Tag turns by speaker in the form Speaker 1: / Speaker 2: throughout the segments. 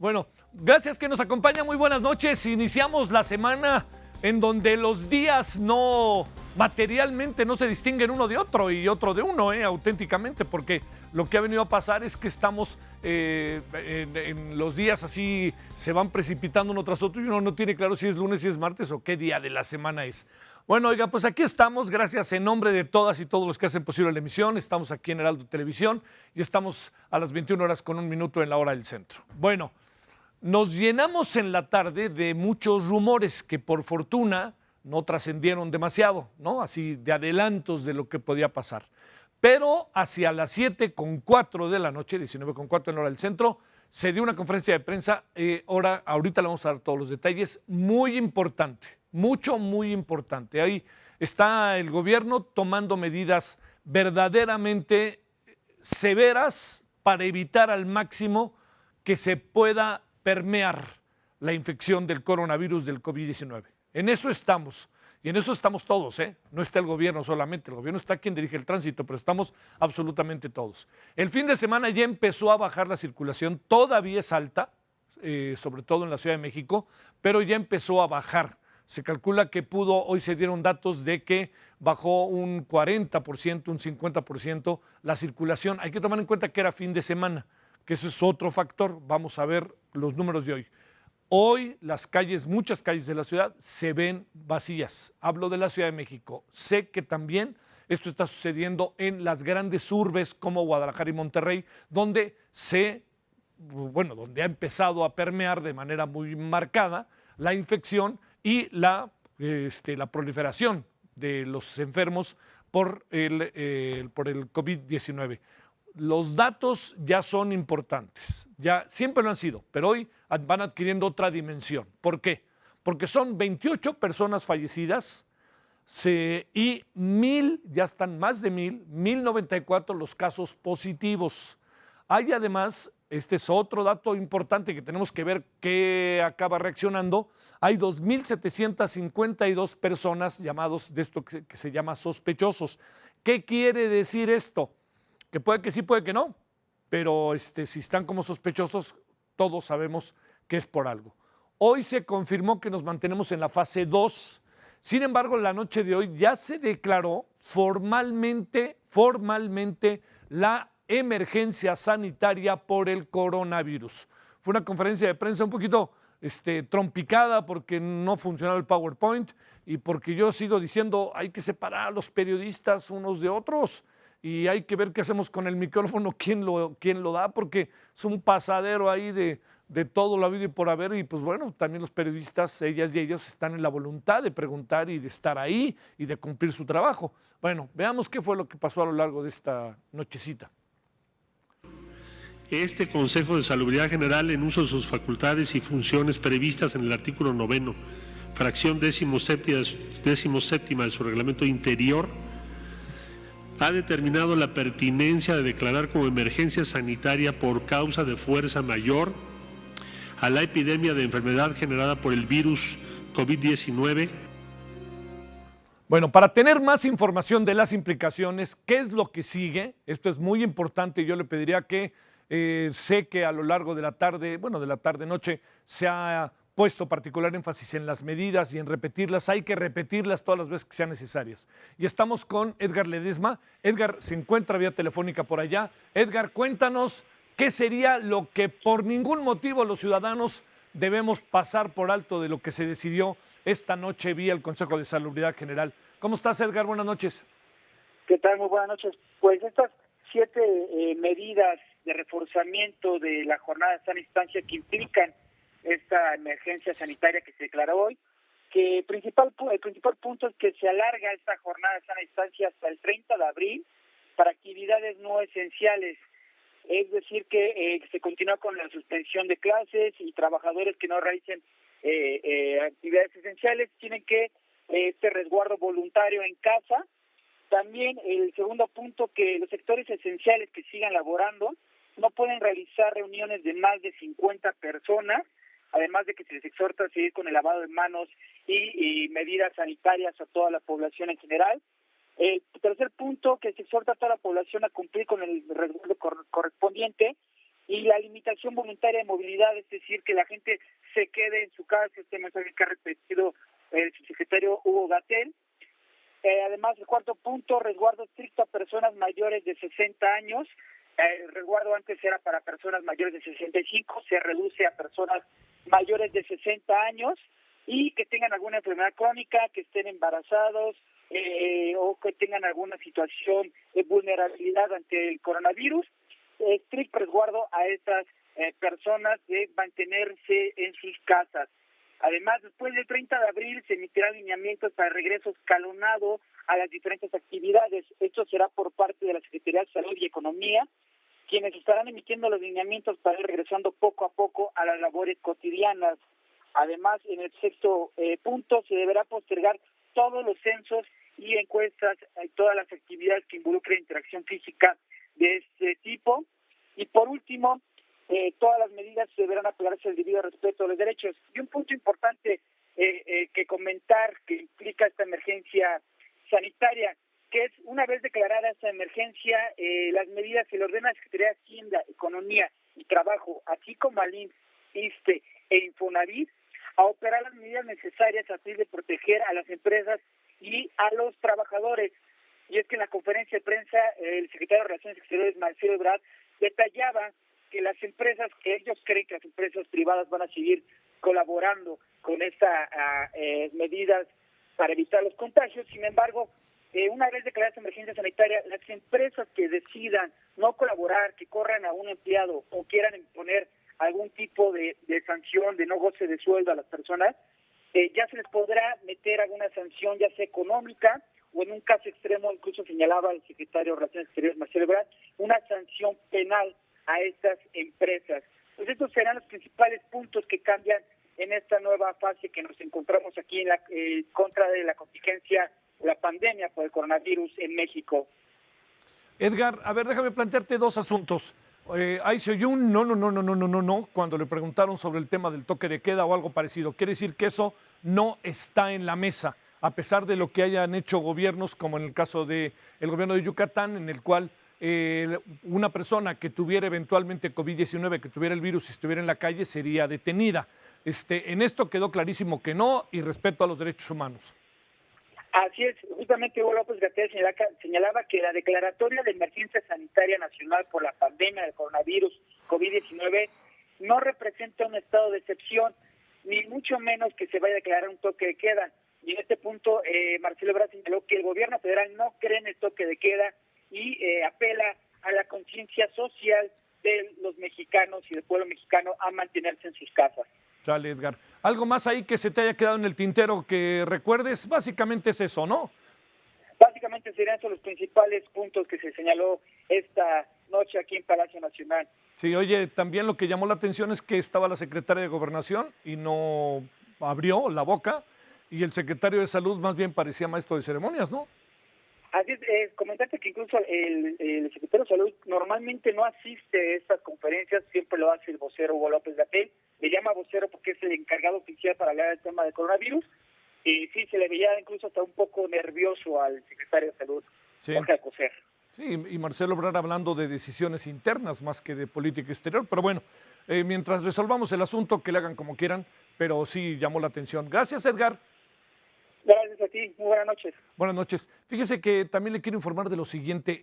Speaker 1: Bueno, gracias que nos acompaña. Muy buenas noches. Iniciamos la semana en donde los días materialmente no se distinguen uno de otro y otro de uno, auténticamente, porque lo que ha venido a pasar es que estamos en los días así, se van precipitando uno tras otro y uno no tiene claro si es lunes, si es martes o qué día de la semana es. Bueno, oiga, pues aquí estamos, gracias en nombre de todas y todos los que hacen posible la emisión. Estamos aquí en Heraldo Televisión y estamos a las 21 horas con 1 minuto en la hora del centro. Bueno, nos llenamos en la tarde de muchos rumores que por fortuna no trascendieron demasiado, ¿no? Así de adelantos de lo que podía pasar. Pero hacia las 7:04 de la noche, 19:04 en la hora del centro, se dio una conferencia de prensa, ahorita le vamos a dar todos los detalles, muy importante, muy importante. Ahí está el gobierno tomando medidas verdaderamente severas para evitar al máximo que se pueda permear la infección del coronavirus del COVID-19. En eso estamos. Y en eso estamos todos, ¿eh? No está el gobierno solamente, el gobierno está quien dirige el tránsito, pero estamos absolutamente todos. El fin de semana ya empezó a bajar la circulación, todavía es alta, sobre todo en la Ciudad de México, pero ya empezó a bajar. Se calcula que hoy se dieron datos de que bajó un 40%, un 50% la circulación. Hay que tomar en cuenta que era fin de semana, que eso es otro factor. Vamos a ver los números de hoy. Hoy las calles, muchas calles de la ciudad se ven vacías. Hablo de la Ciudad de México. Sé que también esto está sucediendo en las grandes urbes como Guadalajara y Monterrey, donde donde ha empezado a permear de manera muy marcada la infección y la proliferación de los enfermos por el COVID-19. Los datos ya son importantes, ya siempre lo han sido, pero hoy van adquiriendo otra dimensión. ¿Por qué? Porque son 28 personas fallecidas y ya están más de 1,094 los casos positivos. Hay además, este es otro dato importante que tenemos que ver qué acaba reaccionando, hay 2,752 personas llamados de esto que se llama sospechosos. ¿Qué quiere decir esto? Que puede que sí, puede que no, pero si están como sospechosos, todos sabemos que es por algo. Hoy se confirmó que nos mantenemos en la fase 2. Sin embargo, la noche de hoy ya se declaró formalmente la emergencia sanitaria por el coronavirus. Fue una conferencia de prensa un poquito trompicada porque no funcionaba el PowerPoint y porque yo sigo diciendo hay que separar a los periodistas unos de otros. Y hay que ver qué hacemos con el micrófono, quién lo da, porque es un pasadero ahí de todo lo habido y por haber. Y pues bueno, también los periodistas, ellas y ellos, están en la voluntad de preguntar y de estar ahí y de cumplir su trabajo. Bueno, veamos qué fue lo que pasó a lo largo de esta nochecita.
Speaker 2: Este Consejo de Salubridad General, en uso de sus facultades y funciones previstas en el artículo 9, fracción 17ª de su reglamento interior, ha determinado la pertinencia de declarar como emergencia sanitaria por causa de fuerza mayor a la epidemia de enfermedad generada por el virus COVID-19.
Speaker 1: Bueno, para tener más información de las implicaciones, ¿qué es lo que sigue? Esto es muy importante y yo le pediría que sé que a lo largo de la tarde-noche se ha puesto particular énfasis en las medidas y en repetirlas. Hay que repetirlas todas las veces que sean necesarias. Y estamos con Edgar Ledesma. Edgar se encuentra vía telefónica por allá. Edgar, cuéntanos qué sería lo que por ningún motivo los ciudadanos debemos pasar por alto de lo que se decidió esta noche vía el Consejo de Salubridad General. ¿Cómo estás, Edgar? Buenas noches.
Speaker 3: ¿Qué tal? Muy buenas noches. Pues estas 7 medidas de reforzamiento de la jornada de sana instancia que implican esta emergencia sanitaria que se declaró hoy, que el principal punto es que se alarga esta jornada de sana instancia hasta el 30 de abril para actividades no esenciales. Es decir, que se continúa con la suspensión de clases y trabajadores que no realicen actividades esenciales tienen que resguardo voluntario en casa. También el segundo punto, que los sectores esenciales que sigan laborando no pueden realizar reuniones de más de 50 personas, además de que se les exhorta a seguir con el lavado de manos y medidas sanitarias a toda la población en general. El tercer punto, que se exhorta a toda la población a cumplir con el resguardo correspondiente y la limitación voluntaria de movilidad, es decir, que la gente se quede en su casa, este mensaje que ha repetido el subsecretario Hugo Gatell. Además, el cuarto punto, resguardo estricto a personas mayores de 60 años. El resguardo antes era para personas mayores de 65, se reduce a personas mayores de 60 años y que tengan alguna enfermedad crónica, que estén embarazados o que tengan alguna situación de vulnerabilidad ante el coronavirus. Estricto resguardo a estas personas de mantenerse en sus casas. Además, después del 30 de abril se emitirán lineamientos para el regreso escalonado a las diferentes actividades. Esto será por parte de la Secretaría de Salud y Economía, quienes estarán emitiendo los lineamientos para ir regresando poco a poco a las labores cotidianas. Además, en el sexto punto, se deberá postergar todos los censos y encuestas, todas las actividades que involucren interacción física de este tipo. Y por último, todas las medidas deberán apegarse al debido respeto a los derechos. Y un punto importante que comentar que implica esta emergencia sanitaria, que es una vez declarada esta emergencia, las medidas se le ordena a la Secretaría de Hacienda, Economía y Trabajo, así como al IMSS, ISSSTE e Infonavit, a operar las medidas necesarias a fin de proteger a las empresas y a los trabajadores. Y es que en la conferencia de prensa, el secretario de Relaciones Exteriores, Marcelo Ebrard, detallaba que las empresas, que ellos creen que las empresas privadas van a seguir colaborando con estas medidas para evitar los contagios. Sin embargo, una vez declarada esta emergencia sanitaria, las empresas que decidan no colaborar, que corran a un empleado o quieran imponer algún tipo de sanción, de no goce de sueldo a las personas, ya se les podrá meter alguna sanción, ya sea económica o en un caso extremo, incluso señalaba el secretario de Relaciones Exteriores, Marcelo Ebrard, una sanción penal a estas empresas. Pues estos serán los principales puntos que cambian en esta nueva fase que nos encontramos aquí en la contra de la contingencia, la pandemia por el coronavirus en México.
Speaker 1: Edgar, a ver, déjame plantearte dos asuntos. Ahí se oyó un no, cuando le preguntaron sobre el tema del toque de queda o algo parecido. Quiere decir que eso no está en la mesa, a pesar de lo que hayan hecho gobiernos, como en el caso del gobierno de Yucatán, en el cual una persona que tuviera eventualmente COVID-19, que tuviera el virus y estuviera en la calle, sería detenida. En esto quedó clarísimo que no, y respeto a los derechos humanos.
Speaker 3: Así es, justamente Hugo López Gatell señalaba que la declaratoria de emergencia sanitaria nacional por la pandemia del coronavirus COVID-19 no representa un estado de excepción, ni mucho menos que se vaya a declarar un toque de queda. Y en este punto, Marcelo Ebrard señaló que el gobierno federal no cree en el toque de queda y apela a la conciencia social de los mexicanos y del pueblo mexicano a mantenerse en sus casas.
Speaker 1: Dale, Edgar. ¿Algo más ahí que se te haya quedado en el tintero que recuerdes? Básicamente es eso, ¿no?
Speaker 3: Básicamente serían esos los principales puntos que se señaló esta noche aquí en Palacio Nacional.
Speaker 1: Sí, oye, también lo que llamó la atención es que estaba la secretaria de Gobernación y no abrió la boca, y el secretario de Salud más bien parecía maestro de ceremonias, ¿no?
Speaker 3: Así es, comentarte que incluso el secretario de Salud normalmente no asiste a estas conferencias, siempre lo hace el vocero Hugo López Gatell, le llama vocero porque es el encargado oficial para hablar del tema del coronavirus, y sí, se le veía incluso hasta un poco nervioso al secretario de Salud,
Speaker 1: Sí.
Speaker 3: Jorge Alcocer.
Speaker 1: Sí, y Marcelo Ebrard hablando de decisiones internas más que de política exterior, pero bueno, mientras resolvamos el asunto, que le hagan como quieran, pero sí llamó la atención. Gracias, Edgar.
Speaker 3: Gracias a ti, muy buenas noches.
Speaker 1: Buenas noches. Fíjese que también le quiero informar de lo siguiente,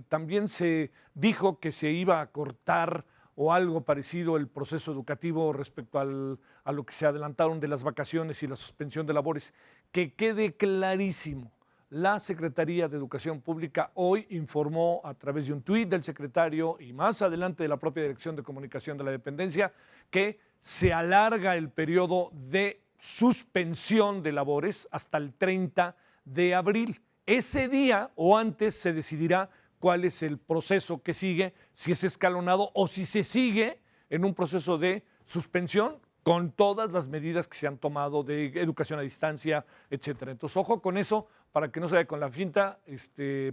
Speaker 1: también se dijo que se iba a cortar o algo parecido el proceso educativo respecto a lo que se adelantaron de las vacaciones y la suspensión de labores. Que quede clarísimo, la Secretaría de Educación Pública hoy informó a través de un tuit del secretario y más adelante de la propia Dirección de Comunicación de la Dependencia que se alarga el periodo de suspensión de labores hasta el 30 de abril. Ese día o antes se decidirá cuál es el proceso que sigue, si es escalonado o si se sigue en un proceso de suspensión con todas las medidas que se han tomado de educación a distancia, etcétera. Entonces, ojo con eso para que no se vaya con la finta,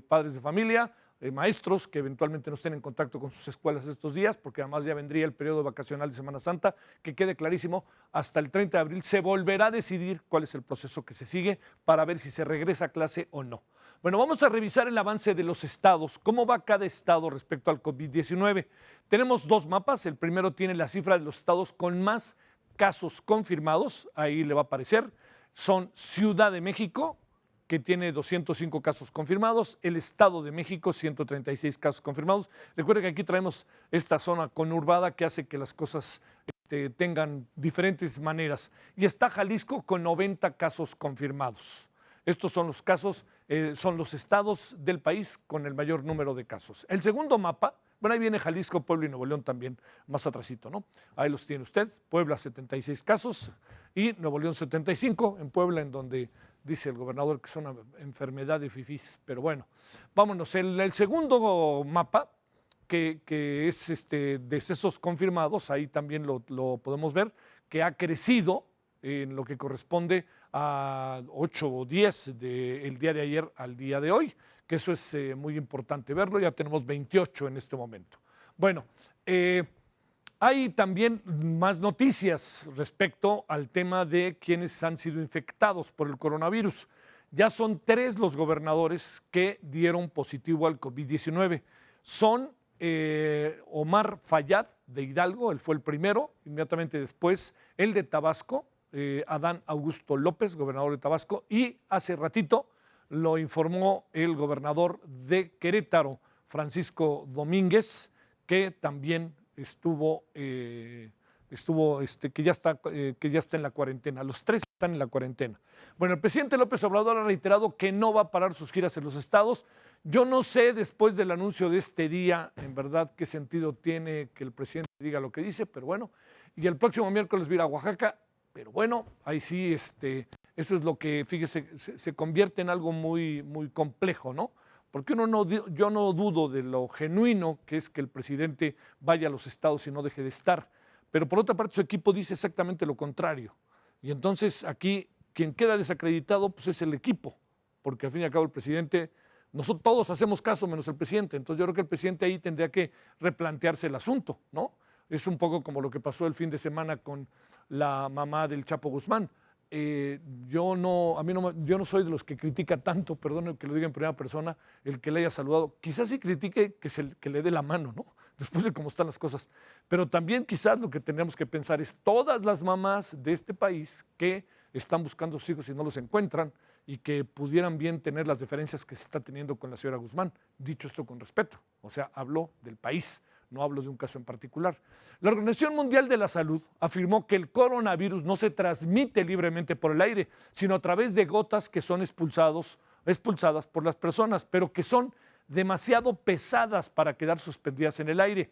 Speaker 1: padres de familia, maestros que eventualmente no estén en contacto con sus escuelas estos días, porque además ya vendría el periodo vacacional de Semana Santa, que quede clarísimo, hasta el 30 de abril se volverá a decidir cuál es el proceso que se sigue para ver si se regresa a clase o no. Bueno, vamos a revisar el avance de los estados, cómo va cada estado respecto al COVID-19. Tenemos dos mapas, el primero tiene la cifra de los estados con más casos confirmados, ahí le va a aparecer, son Ciudad de México, que tiene 205 casos confirmados, el Estado de México 136 casos confirmados. Recuerden que aquí traemos esta zona conurbada que hace que las cosas tengan diferentes maneras. Y está Jalisco con 90 casos confirmados. Estos son los casos, son los estados del país con el mayor número de casos. El segundo mapa, bueno, ahí viene Jalisco, Puebla y Nuevo León también, más atrasito, ¿no? Ahí los tiene usted, Puebla 76 casos y Nuevo León 75, en Puebla en donde dice el gobernador que es una enfermedad de fifís, pero bueno, vámonos. El segundo mapa, que es decesos confirmados, ahí también lo podemos ver, que ha crecido en lo que corresponde a 8 o 10 del día de ayer al día de hoy, que eso es muy importante verlo, ya tenemos 28 en este momento. Bueno, hay también más noticias respecto al tema de quienes han sido infectados por el coronavirus. Ya son 3 los gobernadores que dieron positivo al COVID-19. Son Omar Fayad de Hidalgo, él fue el primero, inmediatamente después el de Tabasco, Adán Augusto López, gobernador de Tabasco, y hace ratito lo informó el gobernador de Querétaro, Francisco Domínguez, que también que ya está en la cuarentena. Los 3 están en la cuarentena. Bueno, el presidente López Obrador ha reiterado que no va a parar sus giras en los estados. Yo no sé, después del anuncio de este día, en verdad, qué sentido tiene que el presidente diga lo que dice, pero bueno. Y el próximo miércoles va a ir a Oaxaca, pero bueno, ahí sí, eso es lo que, fíjese, se convierte en algo muy, muy complejo, ¿no? Porque yo no dudo de lo genuino que es que el presidente vaya a los estados y no deje de estar. Pero por otra parte su equipo dice exactamente lo contrario. Y entonces aquí quien queda desacreditado pues es el equipo, porque al fin y al cabo el presidente, nosotros todos hacemos caso menos el presidente. Entonces yo creo que el presidente ahí tendría que replantearse el asunto, ¿no? Es un poco como lo que pasó el fin de semana con la mamá del Chapo Guzmán. Yo no soy de los que critica tanto, perdón que lo diga en primera persona, el que le haya saludado. Quizás sí critique que le dé la mano, ¿no? Después de cómo están las cosas. Pero también quizás lo que tendríamos que pensar es todas las mamás de este país que están buscando a sus hijos y no los encuentran y que pudieran bien tener las diferencias que se está teniendo con la señora Guzmán. Dicho esto con respeto, o sea, hablo del país. No hablo de un caso en particular. La Organización Mundial de la Salud afirmó que el coronavirus no se transmite libremente por el aire, sino a través de gotas que son expulsadas por las personas, pero que son demasiado pesadas para quedar suspendidas en el aire.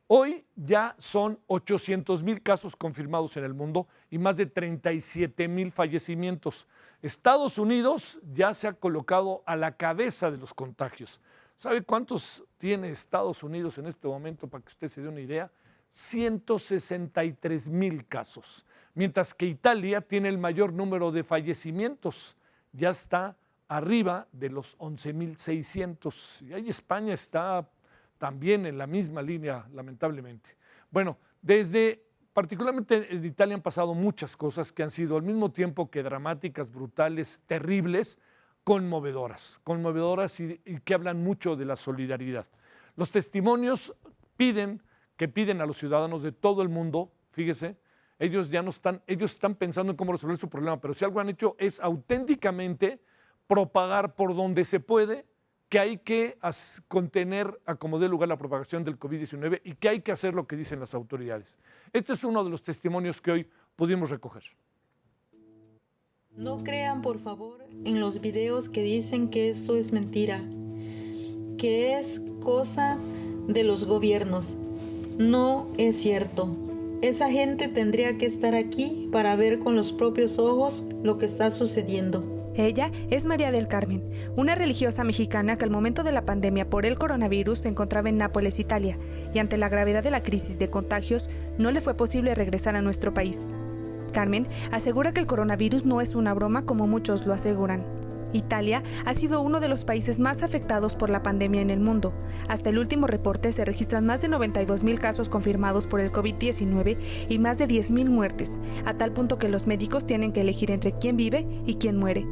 Speaker 1: Hoy ya son 800,000 casos confirmados en el mundo y más de 37,000 fallecimientos. Estados Unidos ya se ha colocado a la cabeza de los contagios. ¿Sabe cuántos tiene Estados Unidos en este momento, para que usted se dé una idea? 163,000 casos, mientras que Italia tiene el mayor número de fallecimientos, ya está arriba de los 11,600. Y ahí España está también en la misma línea, lamentablemente. Bueno, particularmente en Italia han pasado muchas cosas que han sido al mismo tiempo que dramáticas, brutales, terribles, conmovedoras y que hablan mucho de la solidaridad. Los testimonios piden a los ciudadanos de todo el mundo, fíjese, ellos están pensando en cómo resolver su problema, pero si algo han hecho es auténticamente propagar por donde se puede que hay que contener a como dé lugar la propagación del COVID-19 y que hay que hacer lo que dicen las autoridades. Este es uno de los testimonios que hoy pudimos recoger.
Speaker 4: No crean, por favor, en los videos que dicen que esto es mentira, que es cosa de los gobiernos. No es cierto. Esa gente tendría que estar aquí para ver con los propios ojos lo que está sucediendo.
Speaker 5: Ella es María del Carmen, una religiosa mexicana que al momento de la pandemia por el coronavirus se encontraba en Nápoles, Italia, y ante la gravedad de la crisis de contagios no le fue posible regresar a nuestro país. Carmen asegura que el coronavirus no es una broma como muchos lo aseguran. Italia ha sido uno de los países más afectados por la pandemia en el mundo. Hasta el último reporte se registran más de 92,000 casos confirmados por el COVID-19 y más de 10,000 muertes, a tal punto que los médicos tienen que elegir entre quién vive y quién muere.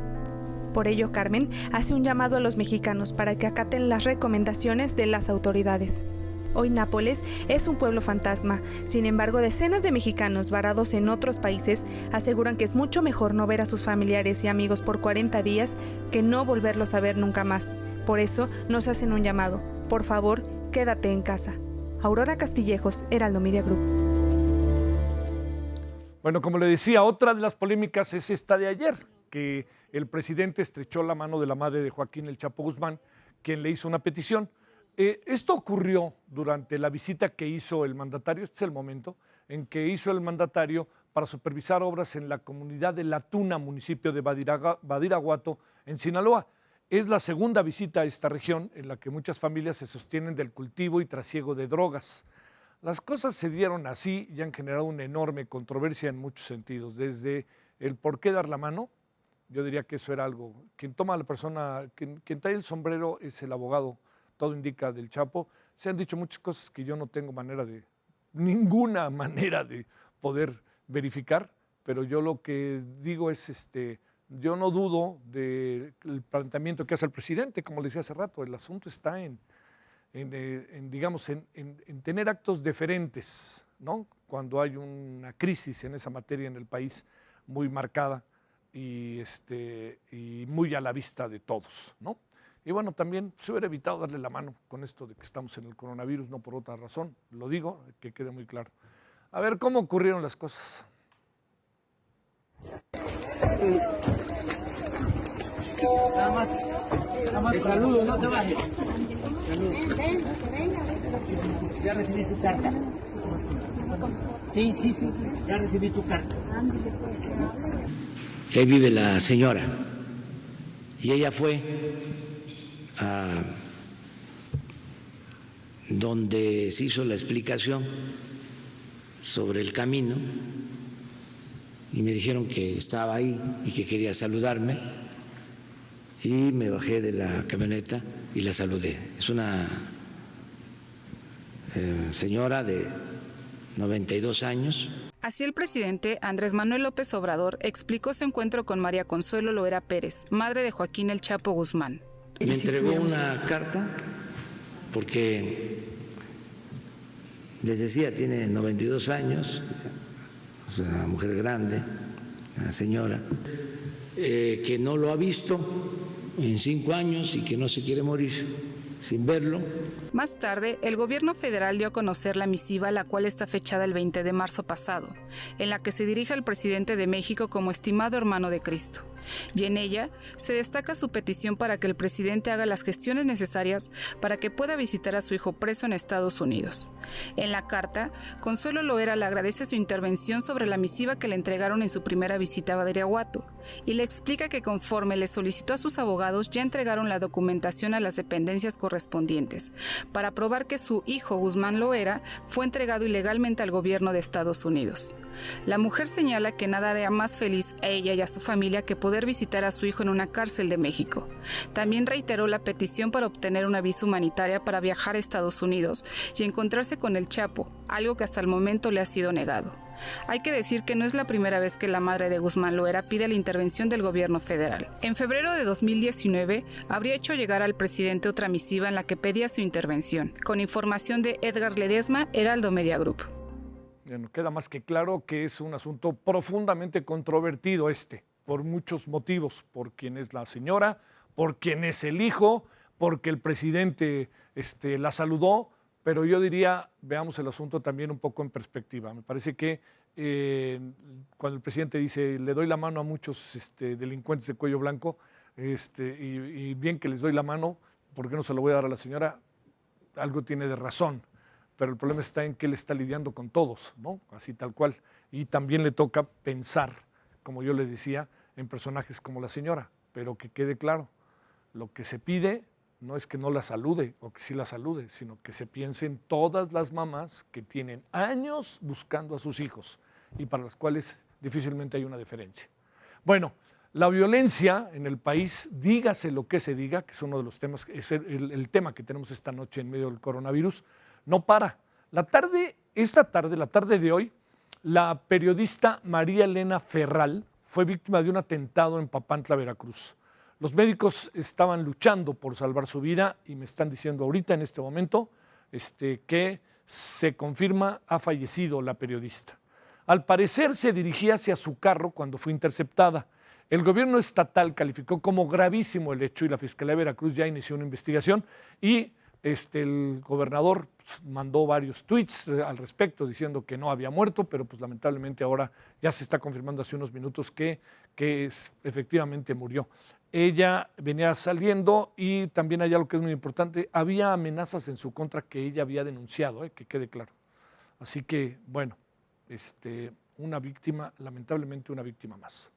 Speaker 5: Por ello, Carmen hace un llamado a los mexicanos para que acaten las recomendaciones de las autoridades. Hoy Nápoles es un pueblo fantasma. Sin embargo, decenas de mexicanos varados en otros países aseguran que es mucho mejor no ver a sus familiares y amigos por 40 días que no volverlos a ver nunca más. Por eso nos hacen un llamado. Por favor, quédate en casa. Aurora Castillejos, Heraldo Media Group.
Speaker 1: Bueno, como le decía, otra de las polémicas es esta de ayer, que el presidente estrechó la mano de la madre de Joaquín El Chapo Guzmán, quien le hizo una petición. Esto ocurrió durante la visita que hizo el mandatario, este es el momento en que hizo el mandatario para supervisar obras en la comunidad de La Tuna, municipio de Badiraguato, en Sinaloa. Es la segunda visita a esta región en la que muchas familias se sostienen del cultivo y trasiego de drogas. Las cosas se dieron así y han generado una enorme controversia en muchos sentidos, desde el por qué dar la mano. Yo diría que eso era algo, quien toma a la persona, quien trae el sombrero es el abogado, todo indica, del Chapo. Se han dicho muchas cosas que yo no tengo ninguna manera de poder verificar, pero yo lo que digo es, yo no dudo del planteamiento que hace el presidente, como le decía hace rato, el asunto está en tener actos deferentes, ¿no? Cuando hay una crisis en esa materia en el país muy marcada y muy a la vista de todos, ¿no? Y bueno, también se hubiera evitado darle la mano con esto de que estamos en el coronavirus, no por otra razón, lo digo, que quede muy claro. A ver, ¿cómo ocurrieron las cosas?
Speaker 6: Nada más. Te saludo, no te vayas. Ya recibí tu carta. Sí, ya recibí tu carta.
Speaker 7: Ahí vive la señora y ella fue a donde se hizo la explicación sobre el camino y me dijeron que estaba ahí y que quería saludarme y me bajé de la camioneta y la saludé. Es una señora de 92 años.
Speaker 8: Así el presidente Andrés Manuel López Obrador explicó su encuentro con María Consuelo Loera Pérez, madre de Joaquín El Chapo Guzmán.
Speaker 7: Me entregó una carta porque, les decía, tiene 92 años, es una mujer grande, una señora, que no lo ha visto en 5 años y que no se quiere morir sin verlo.
Speaker 8: Más tarde, el gobierno federal dio a conocer la misiva, la cual está fechada el 20 de marzo pasado, en la que se dirige al presidente de México como estimado hermano de Cristo. Y en ella se destaca su petición para que el presidente haga las gestiones necesarias para que pueda visitar a su hijo preso en Estados Unidos. En la carta, Consuelo Loera le agradece su intervención sobre la misiva que le entregaron en su primera visita a Badiraguato y le explica que conforme le solicitó a sus abogados ya entregaron la documentación a las dependencias correspondientes para probar que su hijo Guzmán Loera fue entregado ilegalmente al gobierno de Estados Unidos. La mujer señala que nada haría más feliz a ella y a su familia que poder visitar a su hijo en una cárcel de México. También reiteró la petición para obtener una visa humanitaria para viajar a Estados Unidos y encontrarse con el Chapo, algo que hasta el momento le ha sido negado. Hay que decir que no es la primera vez que la madre de Guzmán Loera pide la intervención del gobierno federal. En febrero de 2019, habría hecho llegar al presidente otra misiva en la que pedía su intervención. Con información de Edgar Ledesma, Heraldo Media Group.
Speaker 1: Bueno, queda más que claro que es un asunto profundamente controvertido por muchos motivos, por quién es la señora, por quién es el hijo, porque el presidente la saludó, pero yo diría, veamos el asunto también un poco en perspectiva. Me parece que cuando el presidente dice, le doy la mano a muchos delincuentes de cuello blanco, y bien que les doy la mano, ¿por qué no se lo voy a dar a la señora? Algo tiene de razón, pero el problema está en que él está lidiando con todos, ¿no? Así tal cual. Y también le toca pensar, como yo le decía, en personajes como la señora, pero que quede claro, lo que se pide no es que no la salude o que sí la salude, sino que se piense en todas las mamás que tienen años buscando a sus hijos y para las cuales difícilmente hay una diferencia. Bueno, La violencia en el país, dígase lo que se diga, que es uno de los temas, es el tema que tenemos esta noche en medio del coronavirus, no para. La tarde de hoy, la periodista María Elena Ferral fue víctima de un atentado en Papantla, Veracruz. Los médicos estaban luchando por salvar su vida y me están diciendo ahorita, en este momento, que se confirma ha fallecido la periodista. Al parecer se dirigía hacia su carro cuando fue interceptada. El gobierno estatal calificó como gravísimo el hecho y la Fiscalía de Veracruz ya inició una investigación y el gobernador mandó varios tweets al respecto diciendo que no había muerto, pero pues lamentablemente ahora ya se está confirmando hace unos minutos que efectivamente murió. Ella venía saliendo y también hay algo que es muy importante, había amenazas en su contra que ella había denunciado, que quede claro. Así que, bueno, una víctima, lamentablemente una víctima más.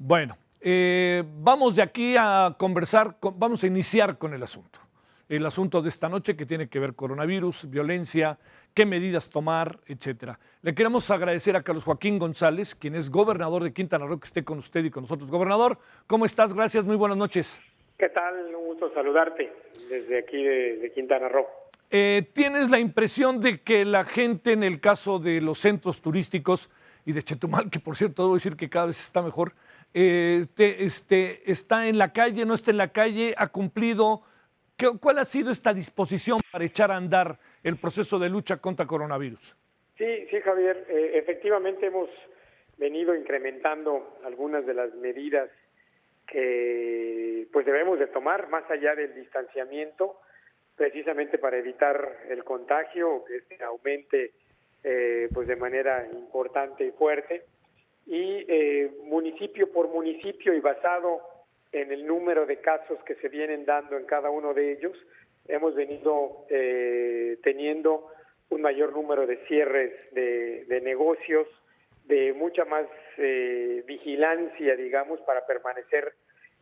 Speaker 1: Bueno, vamos de aquí a conversar, vamos a iniciar con el asunto de esta noche que tiene que ver coronavirus, violencia, qué medidas tomar, etcétera. Le queremos agradecer a Carlos Joaquín González, quien es gobernador de Quintana Roo, que esté con usted y con nosotros. Gobernador, ¿cómo estás? Gracias, muy buenas noches.
Speaker 9: ¿Qué tal? Un gusto saludarte desde aquí de Quintana Roo.
Speaker 1: ¿Tienes la impresión de que la gente en el caso de los centros turísticos y de Chetumal, que por cierto debo decir que cada vez está mejor, está en la calle, no está en la calle, ha cumplido? ¿Cuál ha sido esta disposición para echar a andar el proceso de lucha contra coronavirus?
Speaker 9: Sí, Javier, efectivamente hemos venido incrementando algunas de las medidas que pues debemos de tomar más allá del distanciamiento, precisamente para evitar el contagio, que aumente pues de manera importante y fuerte. Y municipio por municipio y basado en el número de casos que se vienen dando en cada uno de ellos, hemos venido teniendo un mayor número de cierres de negocios, de mucha más vigilancia, digamos, para permanecer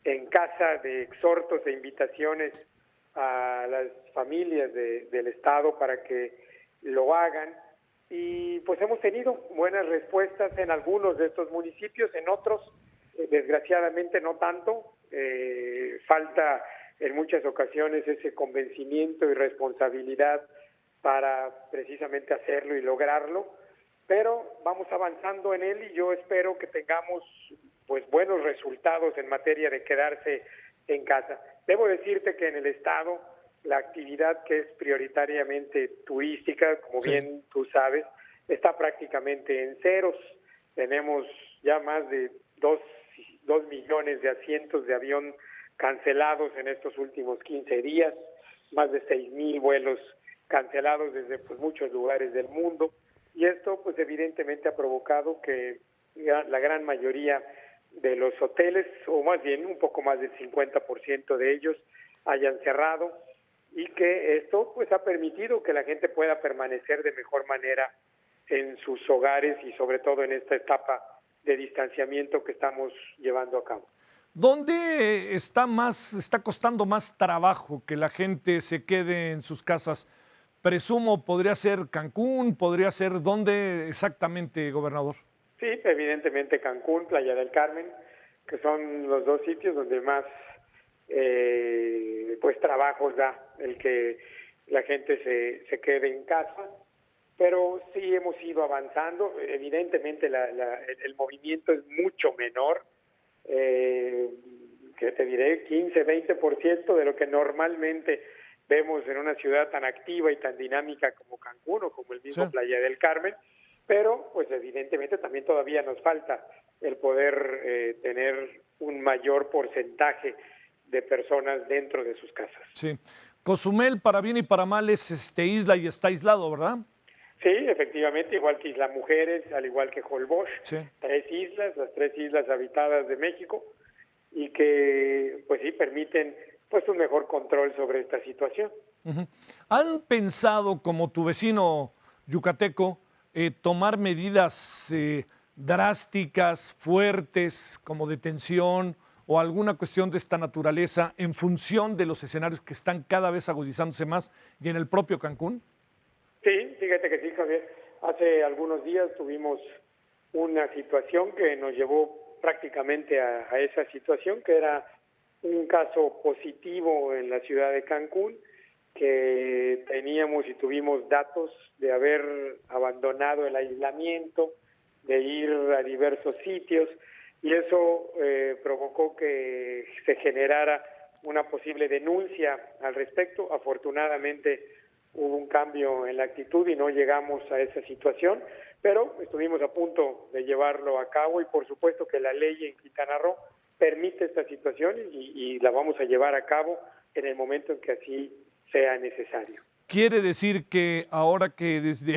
Speaker 9: en casa, de exhortos e invitaciones a las familias del Estado para que lo hagan. Y pues hemos tenido buenas respuestas en algunos de estos municipios, en otros desgraciadamente no tanto. Falta en muchas ocasiones ese convencimiento y responsabilidad para precisamente hacerlo y lograrlo, pero vamos avanzando en él y yo espero que tengamos pues buenos resultados en materia de quedarse en casa. Debo decirte que en el Estado la actividad que es prioritariamente turística, como sí, bien tú sabes, está prácticamente en ceros. Tenemos ya más de 2 millones de asientos de avión cancelados en estos últimos 15 días, más de 6,000 vuelos cancelados desde pues muchos lugares del mundo, y esto pues evidentemente ha provocado que la gran mayoría de los hoteles, o más bien un poco más del 50% de ellos, hayan cerrado, y que esto pues ha permitido que la gente pueda permanecer de mejor manera en sus hogares y sobre todo en esta etapa de distanciamiento que estamos llevando a cabo.
Speaker 1: ¿Dónde está costando más trabajo que la gente se quede en sus casas? Presumo podría ser Cancún, podría ser ¿dónde exactamente, gobernador?
Speaker 9: Sí, evidentemente Cancún, Playa del Carmen, que son los dos sitios donde más pues trabajos da el que la gente se quede en casa, pero sí hemos ido avanzando. Evidentemente el movimiento es mucho menor, que te diré 15-20% de lo que normalmente vemos en una ciudad tan activa y tan dinámica como Cancún o como el mismo sí, Playa del Carmen, pero pues evidentemente también todavía nos falta el poder tener un mayor porcentaje de personas dentro de sus casas.
Speaker 1: Sí. Cozumel, para bien y para mal, es isla y está aislado, ¿verdad?
Speaker 9: Sí, efectivamente, igual que Isla Mujeres, al igual que Holbox, sí, 3 islas, las 3 islas habitadas de México, y que pues sí permiten pues un mejor control sobre esta situación.
Speaker 1: ¿Han pensado, como tu vecino yucateco, tomar medidas drásticas, fuertes, como detención o alguna cuestión de esta naturaleza en función de los escenarios que están cada vez agudizándose más y en el propio Cancún?
Speaker 9: Sí, fíjate que sí, Javier. hace algunos días tuvimos una situación que nos llevó prácticamente a esa situación, que era un caso positivo en la ciudad de Cancún, que teníamos y tuvimos datos de haber abandonado el aislamiento, de ir a diversos sitios, y eso provocó que se generara una posible denuncia al respecto. Afortunadamente hubo un cambio en la actitud y no llegamos a esa situación, pero estuvimos a punto de llevarlo a cabo, y por supuesto que la ley en Quintana Roo permite esta situación y la vamos a llevar a cabo en el momento en que así sea necesario.
Speaker 1: Quiere decir que ahora que desde,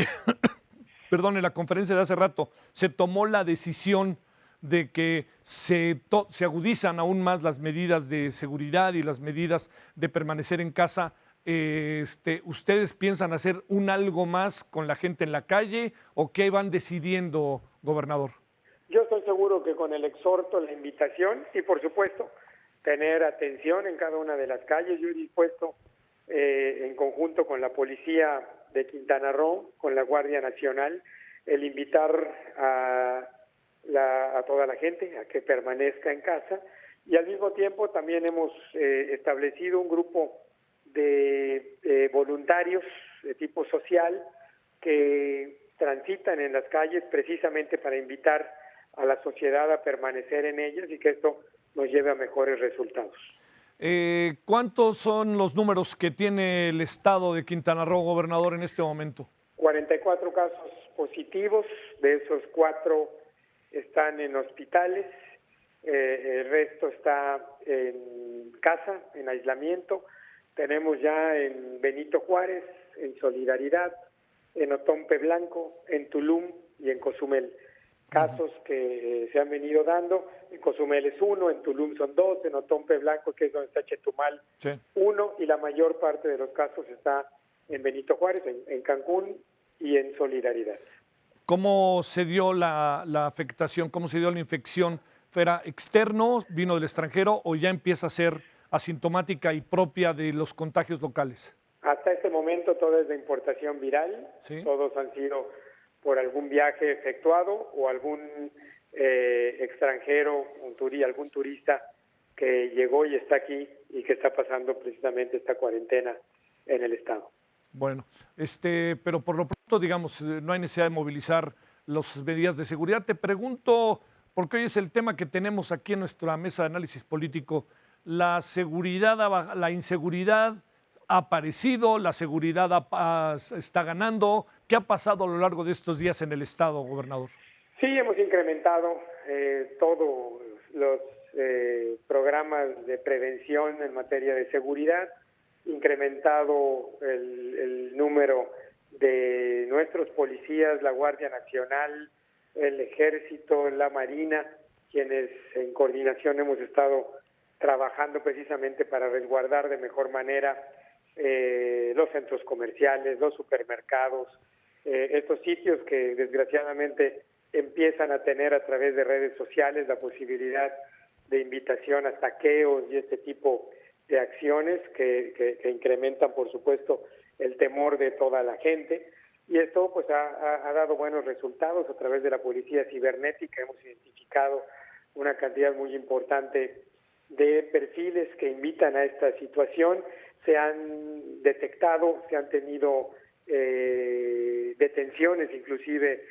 Speaker 1: perdón, en la conferencia de hace rato se tomó la decisión de que se agudizan aún más las medidas de seguridad y las medidas de permanecer en casa, ¿ustedes piensan hacer algo más con la gente en la calle o qué van decidiendo, gobernador?
Speaker 9: Yo estoy seguro que con el exhorto, la invitación y por supuesto tener atención en cada una de las calles, yo he dispuesto en conjunto con la Policía de Quintana Roo, con la Guardia Nacional, el invitar a toda la gente a que permanezca en casa, y al mismo tiempo también hemos establecido un grupo de voluntarios de tipo social que transitan en las calles precisamente para invitar a la sociedad a permanecer en ellas y que esto nos lleve a mejores resultados.
Speaker 1: ¿Cuántos son los números que tiene el estado de Quintana Roo, gobernador, en este momento?
Speaker 9: 44 casos positivos, de esos 4 están en hospitales, el resto está en casa, en aislamiento. Tenemos ya en Benito Juárez, en Solidaridad, en Otompe Blanco, en Tulum y en Cozumel. Casos que se han venido dando. En Cozumel es 1, en Tulum son 2, en Otompe Blanco, que es donde está Chetumal, 1, y la mayor parte de los casos está en Benito Juárez, en Cancún y en Solidaridad.
Speaker 1: ¿Cómo se dio la afectación, cómo se dio la infección? ¿Era externo, vino del extranjero o ya empieza a ser asintomática y propia de los contagios locales?
Speaker 9: Hasta este momento todo es de importación viral, ¿sí? Todos han sido por algún viaje efectuado o algún extranjero, algún turista que llegó y está aquí y que está pasando precisamente esta cuarentena en el estado.
Speaker 1: Bueno, pero por lo pronto, digamos, no hay necesidad de movilizar las medidas de seguridad. Te pregunto, porque hoy es el tema que tenemos aquí en nuestra mesa de análisis político, la seguridad, la inseguridad ha aparecido, la seguridad está ganando. ¿Qué ha pasado a lo largo de estos días en el estado, gobernador?
Speaker 9: Sí, hemos incrementado todos los programas de prevención en materia de seguridad, incrementado el número de nuestros policías, la Guardia Nacional, el Ejército, la Marina, quienes en coordinación hemos estado trabajando precisamente para resguardar de mejor manera los centros comerciales, los supermercados, estos sitios que desgraciadamente empiezan a tener a través de redes sociales la posibilidad de invitación a saqueos y este tipo de acciones que incrementan, por supuesto, el temor de toda la gente. Y esto pues ha dado buenos resultados a través de la policía cibernética. Hemos identificado una cantidad muy importante de perfiles que invitan a esta situación. Se han detectado, se han tenido detenciones inclusive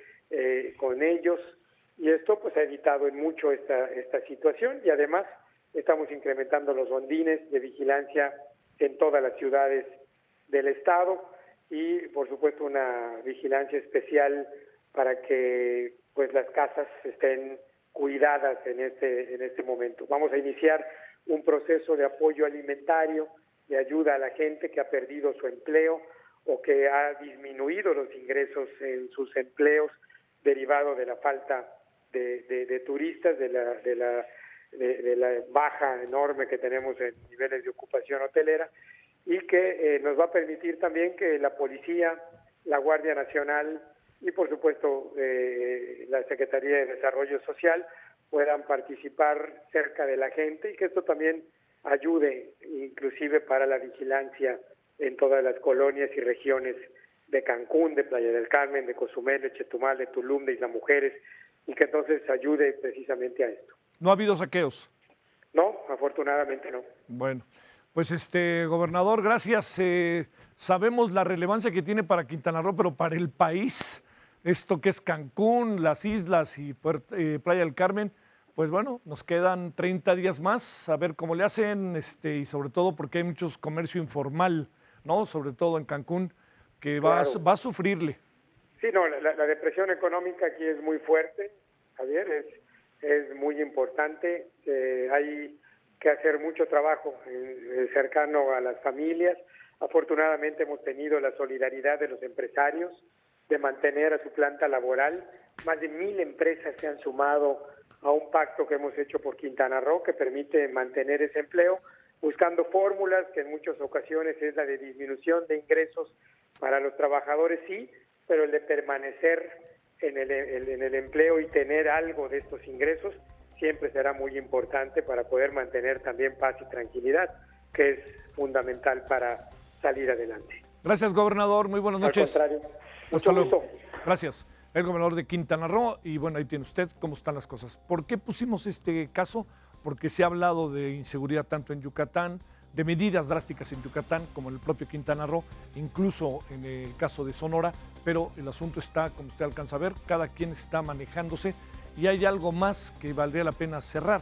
Speaker 9: con ellos, y esto pues ha evitado en mucho esta situación, y además estamos incrementando los rondines de vigilancia en todas las ciudades del estado y por supuesto una vigilancia especial para que pues las casas estén cuidadas en este momento. Vamos a iniciar un proceso de apoyo alimentario, de ayuda a la gente que ha perdido su empleo o que ha disminuido los ingresos en sus empleos derivado de la falta de turistas, de la baja enorme que tenemos en niveles de ocupación hotelera, y que nos va a permitir también que la policía, la Guardia Nacional y por supuesto la Secretaría de Desarrollo Social puedan participar cerca de la gente, y que esto también ayude inclusive para la vigilancia en todas las colonias y regiones de Cancún, de Playa del Carmen, de Cozumel, de Chetumal, de Tulum, de Isla Mujeres, y que entonces ayude precisamente a esto.
Speaker 1: ¿No ha habido saqueos?
Speaker 9: No, afortunadamente no.
Speaker 1: Bueno, pues gobernador, gracias. Sabemos la relevancia que tiene para Quintana Roo, pero para el país, esto que es Cancún, las islas y Playa del Carmen, pues bueno, nos quedan 30 días más a ver cómo le hacen, y sobre todo porque hay mucho comercio informal, ¿no? Sobre todo en Cancún, que va a sufrirle.
Speaker 9: Sí, no, la depresión económica aquí es muy fuerte, Javier, es muy importante. Hay que hacer mucho trabajo cercano a las familias. Afortunadamente hemos tenido la solidaridad de los empresarios de mantener a su planta laboral. Más de 1,000 empresas se han sumado a un pacto que hemos hecho por Quintana Roo que permite mantener ese empleo, buscando fórmulas que en muchas ocasiones es la de disminución de ingresos para los trabajadores, sí, pero el de permanecer en el empleo y tener algo de estos ingresos siempre será muy importante para poder mantener también paz y tranquilidad, que es fundamental para salir adelante.
Speaker 1: Gracias, gobernador. Muy buenas noches.
Speaker 9: Al contrario.
Speaker 1: Hasta luego. Gracias. El gobernador de Quintana Roo, y bueno, ahí tiene usted cómo están las cosas. ¿Por qué pusimos este caso? Porque se ha hablado de inseguridad tanto en Yucatán, de medidas drásticas en Yucatán, como en el propio Quintana Roo, incluso en el caso de Sonora, pero el asunto está, como usted alcanza a ver, cada quien está manejándose y hay algo más que valdría la pena cerrar.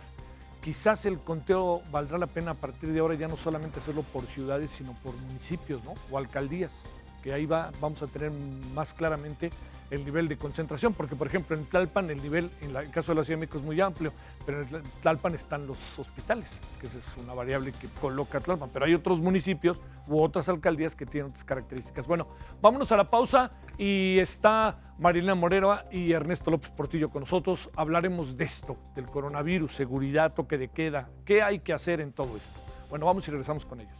Speaker 1: Quizás el conteo valdrá la pena a partir de ahora ya no solamente hacerlo por ciudades, sino por municipios, ¿no? O alcaldías, que ahí vamos a tener más claramente el nivel de concentración, porque por ejemplo en Tlalpan el nivel, en el caso de la Ciudad de México es muy amplio, pero en Tlalpan están los hospitales, que esa es una variable que coloca Tlalpan, pero hay otros municipios u otras alcaldías que tienen otras características. Bueno, vámonos a la pausa y está Marilena Morera y Ernesto López Portillo con nosotros. Hablaremos de esto, del coronavirus, seguridad, toque de queda, qué hay que hacer en todo esto. Bueno, vamos y regresamos con ellos.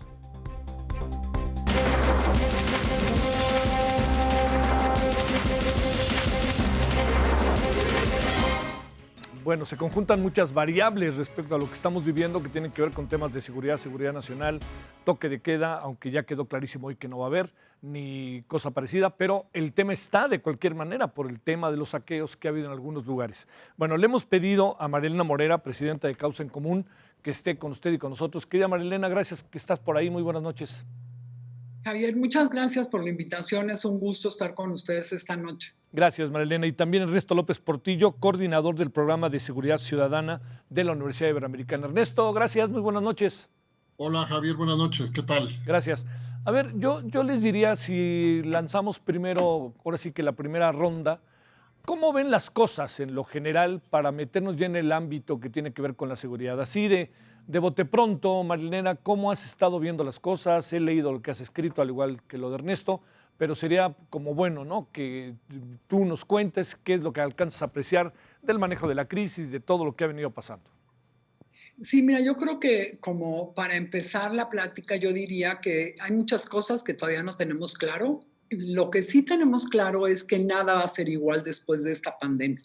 Speaker 1: Bueno, se conjuntan muchas variables respecto a lo que estamos viviendo que tienen que ver con temas de seguridad, seguridad nacional, toque de queda, aunque ya quedó clarísimo hoy que no va a haber ni cosa parecida, pero el tema está de cualquier manera por el tema de los saqueos que ha habido en algunos lugares. Bueno, le hemos pedido a Marilena Morera, presidenta de Causa en Común, que esté con usted y con nosotros. Querida Marilena, gracias que estás por ahí. Muy buenas noches.
Speaker 10: Javier, muchas gracias por la invitación. Es un gusto estar con ustedes esta noche.
Speaker 1: Gracias, Marilena. Y también Ernesto López Portillo, coordinador del programa de seguridad ciudadana de la Universidad Iberoamericana. Ernesto, gracias. Muy buenas noches.
Speaker 11: Hola, Javier. Buenas noches. ¿Qué tal?
Speaker 1: Gracias. A ver, yo les diría, si lanzamos primero, ahora sí que la primera ronda, ¿cómo ven las cosas en lo general para meternos ya en el ámbito que tiene que ver con la seguridad? Así de bote pronto, Marilena, ¿cómo has estado viendo las cosas? He leído lo que has escrito, al igual que lo de Ernesto, pero sería como bueno, ¿no?, que tú nos cuentes qué es lo que alcanzas a apreciar del manejo de la crisis, de todo lo que ha venido pasando.
Speaker 10: Sí, mira, yo creo que como para empezar la plática, yo diría que hay muchas cosas que todavía no tenemos claro. Lo que sí tenemos claro es que nada va a ser igual después de esta pandemia,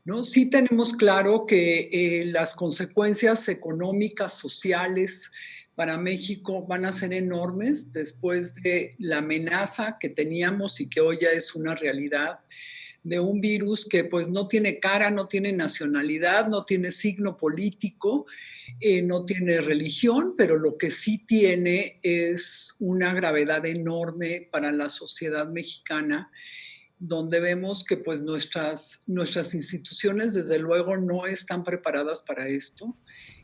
Speaker 10: ¿no? Sí tenemos claro que las consecuencias económicas, sociales para México van a ser enormes después de la amenaza que teníamos y que hoy ya es una realidad de un virus que pues no tiene cara, no tiene nacionalidad, no tiene signo político, no tiene religión, pero lo que sí tiene es una gravedad enorme para la sociedad mexicana, donde vemos que pues nuestras instituciones desde luego no están preparadas para esto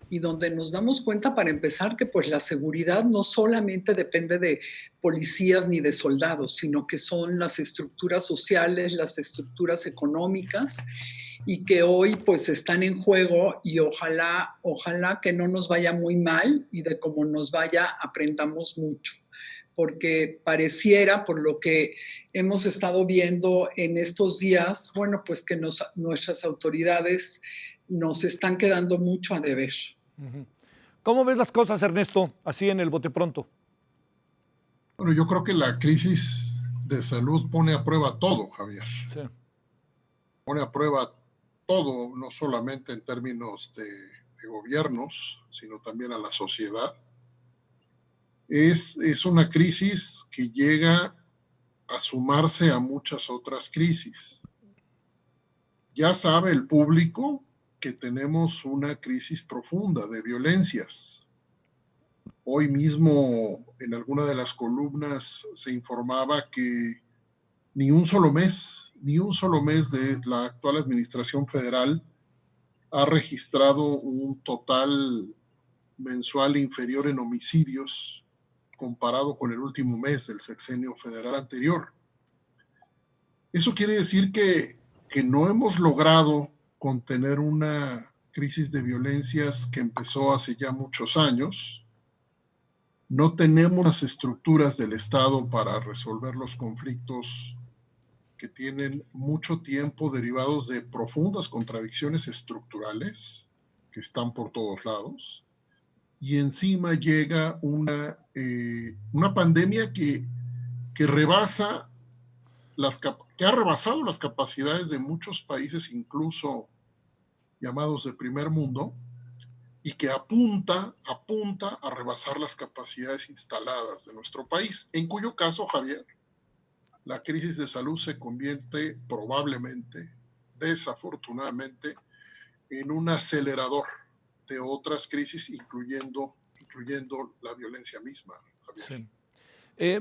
Speaker 10: y donde nos damos cuenta para empezar que pues la seguridad no solamente depende de policías ni de soldados, sino que son las estructuras sociales, las estructuras económicas y que hoy pues están en juego y ojalá que no nos vaya muy mal y de cómo nos vaya aprendamos mucho. Porque pareciera, por lo que hemos estado viendo en estos días, bueno, pues que nuestras autoridades nos están quedando mucho a deber.
Speaker 1: ¿Cómo ves las cosas, Ernesto, así en el bote pronto?
Speaker 11: Bueno, yo creo que la crisis de salud pone a prueba todo, Javier.
Speaker 1: Sí.
Speaker 11: Pone a prueba todo, no solamente en términos de gobiernos, sino también a la sociedad. Es una crisis que llega a sumarse a muchas otras crisis. Ya sabe el público que tenemos una crisis profunda de violencias. Hoy mismo en alguna de las columnas se informaba que ni un solo mes de la actual administración federal ha registrado un total mensual inferior en homicidios comparado con el último mes del sexenio federal anterior. Eso quiere decir que no hemos logrado contener una crisis de violencias que empezó hace ya muchos años. No tenemos las estructuras del Estado para resolver los conflictos que tienen mucho tiempo, derivados de profundas contradicciones estructurales que están por todos lados. Y encima llega una pandemia que ha rebasado las capacidades de muchos países, incluso llamados de primer mundo, y que apunta a rebasar las capacidades instaladas de nuestro país, en cuyo caso, Javier, la crisis de salud se convierte probablemente, desafortunadamente, en un acelerador de otras crisis, incluyendo la violencia misma, Javier.
Speaker 1: Sí.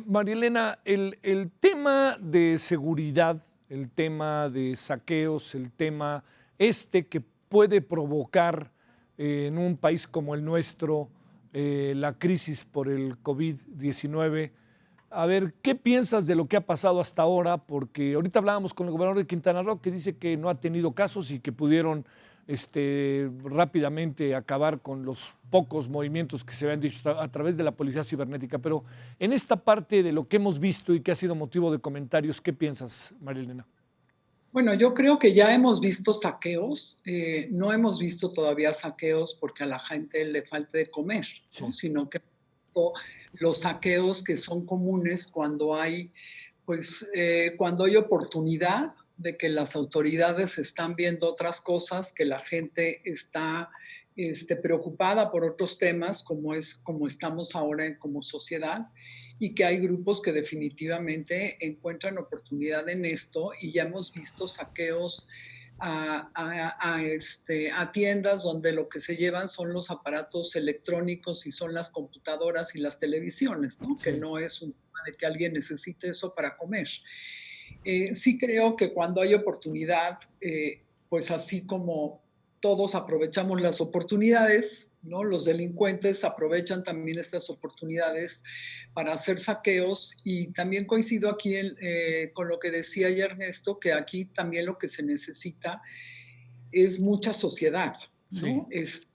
Speaker 1: María Elena, el tema de seguridad, el tema de saqueos, el tema que puede provocar en un país como el nuestro la crisis por el COVID-19. A ver, ¿qué piensas de lo que ha pasado hasta ahora? Porque ahorita hablábamos con el gobernador de Quintana Roo, que dice que no ha tenido casos y que pudieron rápidamente acabar con los pocos movimientos que se habían dicho a través de la policía cibernética. Pero en esta parte de lo que hemos visto y que ha sido motivo de comentarios, ¿qué piensas, María Elena?
Speaker 10: Bueno, yo creo que ya hemos visto saqueos, no hemos visto todavía saqueos porque a la gente le falta de comer, ¿no? Sí. Sino que los saqueos que son comunes cuando hay oportunidad de que las autoridades están viendo otras cosas, que la gente está preocupada por otros temas, como estamos ahora como sociedad, y que hay grupos que definitivamente encuentran oportunidad en esto, y ya hemos visto saqueos a tiendas donde lo que se llevan son los aparatos electrónicos y son las computadoras y las televisiones, ¿no? Sí. Que no es un tema de que alguien necesite eso para comer. Sí creo que cuando hay oportunidad, pues así como todos aprovechamos las oportunidades, ¿no? Los delincuentes aprovechan también estas oportunidades para hacer saqueos, y también coincido aquí con lo que decía ya Ernesto, que aquí también lo que se necesita es mucha sociedad, ¿no? Sí.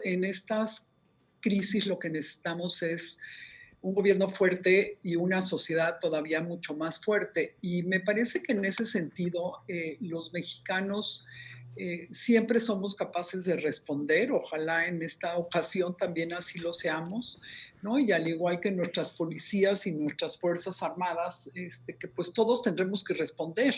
Speaker 10: En estas crisis lo que necesitamos es un gobierno fuerte y una sociedad todavía mucho más fuerte, y me parece que en ese sentido los mexicanos siempre somos capaces de responder. Ojalá en esta ocasión también así lo seamos, ¿no? Y al igual que nuestras policías y nuestras fuerzas armadas, que pues todos tendremos que responder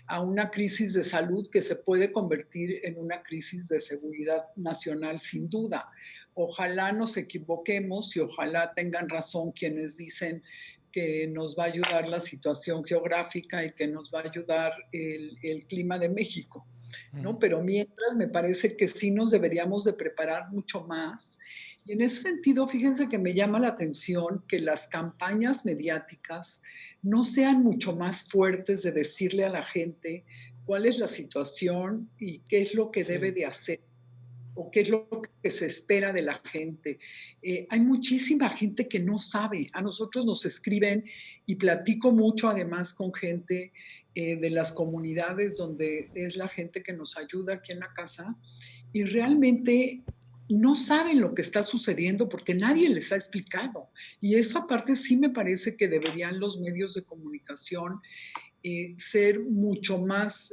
Speaker 10: a una crisis de salud que se puede convertir en una crisis de seguridad nacional, sin duda. Ojalá nos equivoquemos y ojalá tengan razón quienes dicen que nos va a ayudar la situación geográfica y que nos va a ayudar el clima de México, ¿no? Pero mientras me parece que sí nos deberíamos de preparar mucho más. Y en ese sentido, fíjense que me llama la atención que las campañas mediáticas no sean mucho más fuertes de decirle a la gente cuál es la situación y qué es lo que debe de hacer, o qué es lo que se espera de la gente. Hay muchísima gente que no sabe. A nosotros nos escriben, y platico mucho además con gente de las comunidades donde es la gente que nos ayuda aquí en la casa, y realmente no saben lo que está sucediendo porque nadie les ha explicado. Y eso aparte sí me parece que deberían los medios de comunicación ser mucho más,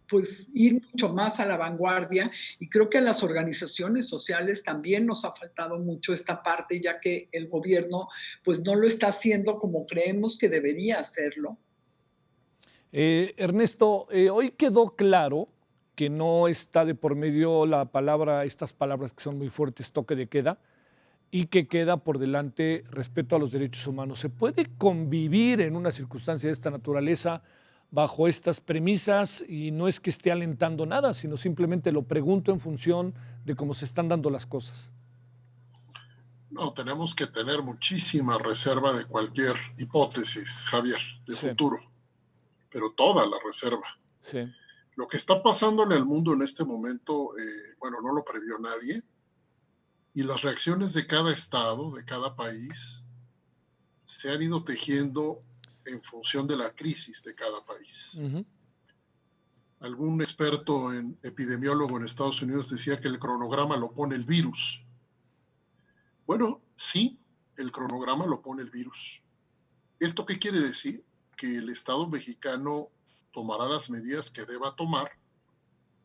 Speaker 10: pues ir mucho más a la vanguardia, y creo que a las organizaciones sociales también nos ha faltado mucho esta parte, ya que el gobierno pues no lo está haciendo como creemos que debería hacerlo.
Speaker 1: Ernesto, hoy quedó claro que no está de por medio estas palabras que son muy fuertes, toque de queda, y que queda por delante respeto a los derechos humanos. ¿Se puede convivir en una circunstancia de esta naturaleza bajo estas premisas? Y no es que esté alentando nada, sino simplemente lo pregunto en función de cómo se están dando las cosas.
Speaker 11: No, tenemos que tener muchísima reserva de cualquier hipótesis, Javier, de futuro, pero toda la reserva.
Speaker 1: Sí.
Speaker 11: Lo que está pasando en el mundo en este momento, bueno, no lo previó nadie, y las reacciones de cada estado, de cada país, se han ido tejiendo en función de la crisis de cada país. Algún experto epidemiólogo en Estados Unidos decía que el cronograma lo pone el virus. Bueno, sí, el cronograma lo pone el virus. ¿Esto qué quiere decir? Que el Estado mexicano tomará las medidas que deba tomar,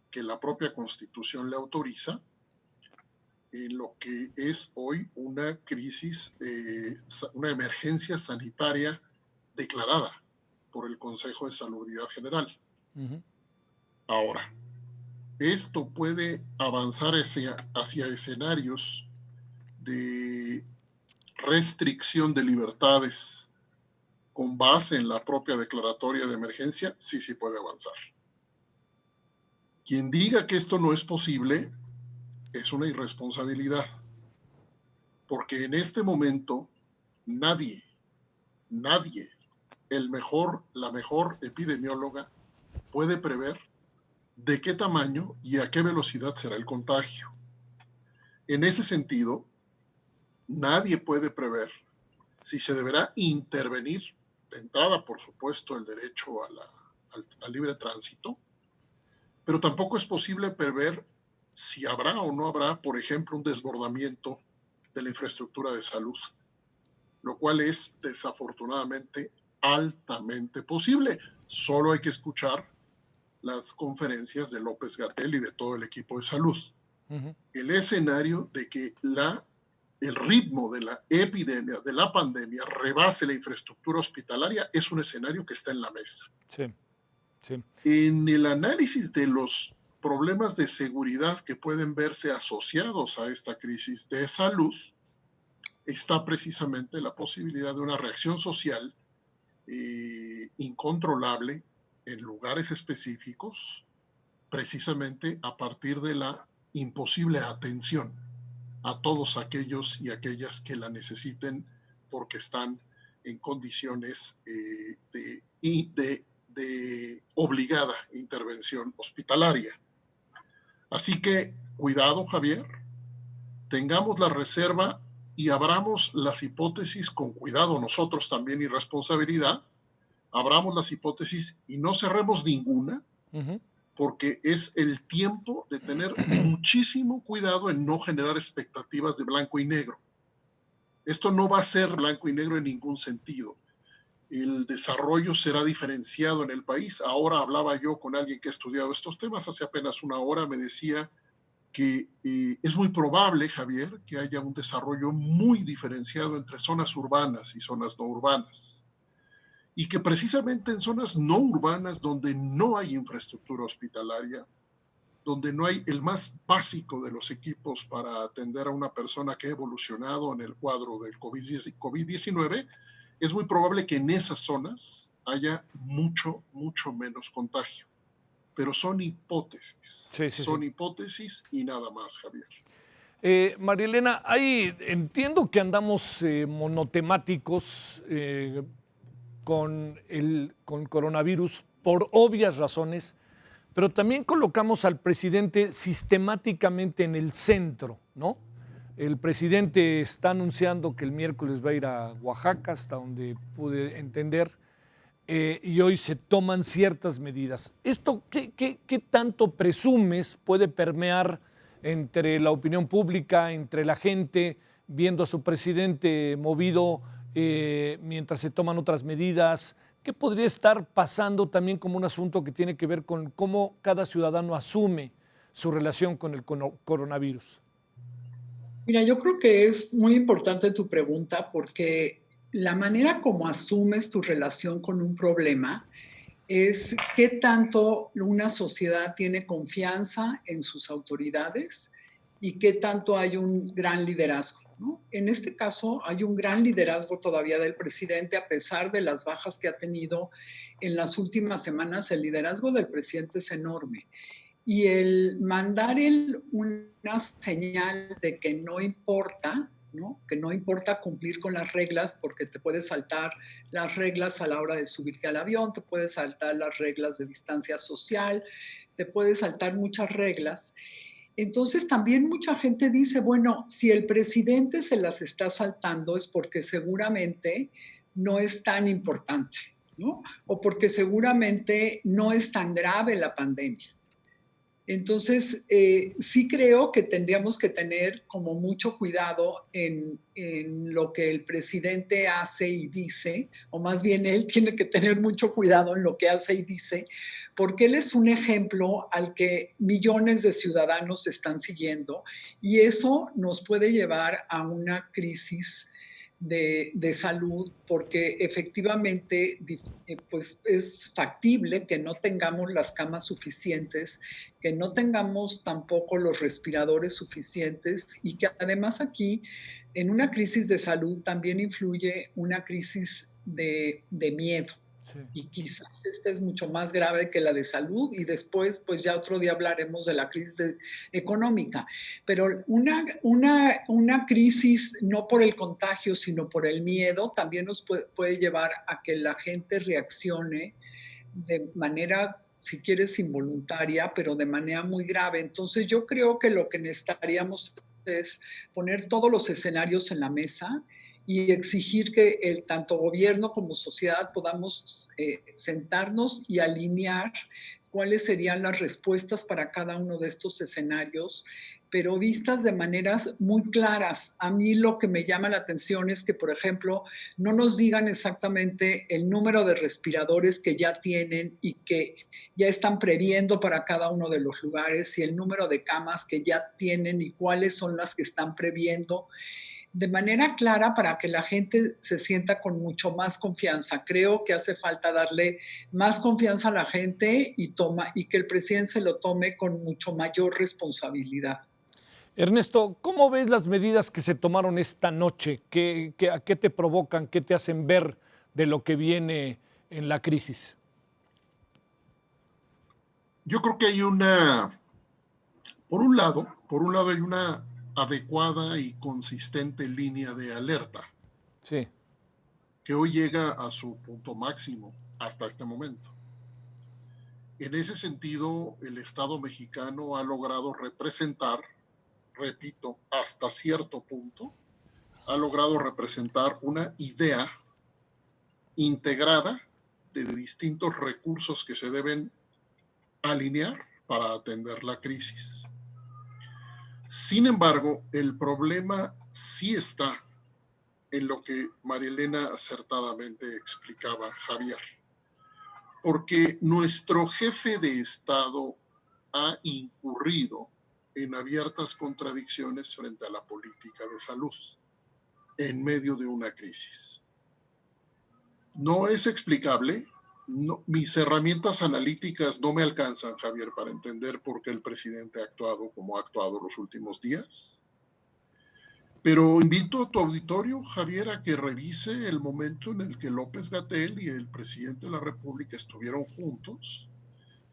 Speaker 11: que la propia Constitución le autoriza, en lo que es hoy una crisis, una emergencia sanitaria declarada por el Consejo de Salubridad General. Ahora, esto puede avanzar hacia escenarios de restricción de libertades con base en la propia declaratoria de emergencia. Sí puede avanzar. Quien diga que esto no es posible es una irresponsabilidad, porque en este momento nadie, la mejor epidemióloga puede prever de qué tamaño y a qué velocidad será el contagio. En ese sentido, nadie puede prever si se deberá intervenir, de entrada, por supuesto, el derecho al libre tránsito, pero tampoco es posible prever si habrá o no habrá, por ejemplo, un desbordamiento de la infraestructura de salud, lo cual es desafortunadamente altamente posible. Solo hay que escuchar las conferencias de López-Gatell y de todo el equipo de salud. El escenario de que el ritmo de la epidemia, de la pandemia, rebase la infraestructura hospitalaria es un escenario que está en la mesa.
Speaker 1: Sí.
Speaker 11: En el análisis de los problemas de seguridad que pueden verse asociados a esta crisis de salud, está precisamente la posibilidad de una reacción social incontrolable en lugares específicos, precisamente a partir de la imposible atención a todos aquellos y aquellas que la necesiten porque están en condiciones de obligada intervención hospitalaria. Así que cuidado, Javier, tengamos la reserva y abramos las hipótesis con cuidado nosotros también y responsabilidad, abramos las hipótesis y no cerremos ninguna, porque es el tiempo de tener muchísimo cuidado en no generar expectativas de blanco y negro. Esto no va a ser blanco y negro en ningún sentido. El desarrollo será diferenciado en el país. Ahora hablaba yo con alguien que ha estudiado estos temas, hace apenas una hora me decía que es muy probable, Javier, que haya un desarrollo muy diferenciado entre zonas urbanas y zonas no urbanas. Y que precisamente en zonas no urbanas donde no hay infraestructura hospitalaria, donde no hay el más básico de los equipos para atender a una persona que ha evolucionado en el cuadro del COVID-19, es muy probable que en esas zonas haya mucho menos contagio. Pero son hipótesis. Son hipótesis y nada más, Javier.
Speaker 1: María Elena, entiendo que andamos monotemáticos con coronavirus por obvias razones, pero también colocamos al presidente sistemáticamente en el centro, ¿no? El presidente está anunciando que el miércoles va a ir a Oaxaca, hasta donde pude entender, y hoy se toman ciertas medidas. ¿Esto qué tanto presumes puede permear entre la opinión pública, entre la gente, viendo a su presidente movido mientras se toman otras medidas? ¿Qué podría estar pasando también como un asunto que tiene que ver con cómo cada ciudadano asume su relación con el coronavirus?
Speaker 10: Mira, yo creo que es muy importante tu pregunta porque la manera como asumes tu relación con un problema es qué tanto una sociedad tiene confianza en sus autoridades y qué tanto hay un gran liderazgo. ¿no? En este caso hay un gran liderazgo todavía del presidente, a pesar de las bajas que ha tenido en las últimas semanas. El liderazgo del presidente es enorme. Y el mandar una señal de que no importa, ¿no? Que no importa cumplir con las reglas, porque te puedes saltar las reglas a la hora de subirte al avión, te puedes saltar las reglas de distancia social, te puedes saltar muchas reglas. Entonces también mucha gente dice, bueno, si el presidente se las está saltando es porque seguramente no es tan importante, ¿no? O porque seguramente no es tan grave la pandemia. Entonces, sí creo que tendríamos que tener como mucho cuidado en lo que el presidente hace y dice, o más bien él tiene que tener mucho cuidado en lo que hace y dice, porque él es un ejemplo al que millones de ciudadanos están siguiendo, y eso nos puede llevar a una crisis de salud, porque efectivamente pues es factible que no tengamos las camas suficientes, que no tengamos tampoco los respiradores suficientes, y que además aquí en una crisis de salud también influye una crisis de miedo. Sí. Y quizás esta es mucho más grave que la de salud, y después, pues ya otro día hablaremos de la crisis económica. Pero una crisis no por el contagio, sino por el miedo, también nos puede llevar a que la gente reaccione de manera, si quieres, involuntaria, pero de manera muy grave. Entonces yo creo que lo que necesitaríamos es poner todos los escenarios en la mesa y exigir que tanto gobierno como sociedad podamos sentarnos y alinear cuáles serían las respuestas para cada uno de estos escenarios, pero vistas de maneras muy claras. A mí lo que me llama la atención es que, por ejemplo, no nos digan exactamente el número de respiradores que ya tienen y que ya están previendo para cada uno de los lugares, y el número de camas que ya tienen y cuáles son las que están previendo, de manera clara, para que la gente se sienta con mucho más confianza. Creo que hace falta darle más confianza a la gente y que el presidente se lo tome con mucho mayor responsabilidad.
Speaker 1: Ernesto, ¿cómo ves las medidas que se tomaron esta noche? ¿A qué te provocan? ¿Qué te hacen ver de lo que viene en la crisis?
Speaker 11: Yo creo que hay por un lado hay una adecuada y consistente línea de alerta,
Speaker 1: sí,
Speaker 11: que hoy llega a su punto máximo hasta este momento. En ese sentido, el Estado mexicano ha logrado representar, repito, hasta cierto punto, ha logrado representar una idea integrada de distintos recursos que se deben alinear para atender la crisis. Sin embargo, el problema sí está en lo que María Elena acertadamente explicaba, Javier, porque nuestro jefe de Estado ha incurrido en abiertas contradicciones frente a la política de salud en medio de una crisis. No es explicable. No, mis herramientas analíticas no me alcanzan, Javier, para entender por qué el presidente ha actuado como ha actuado los últimos días. Pero invito a tu auditorio, Javier, a que revise el momento en el que López-Gatell y el presidente de la República estuvieron juntos,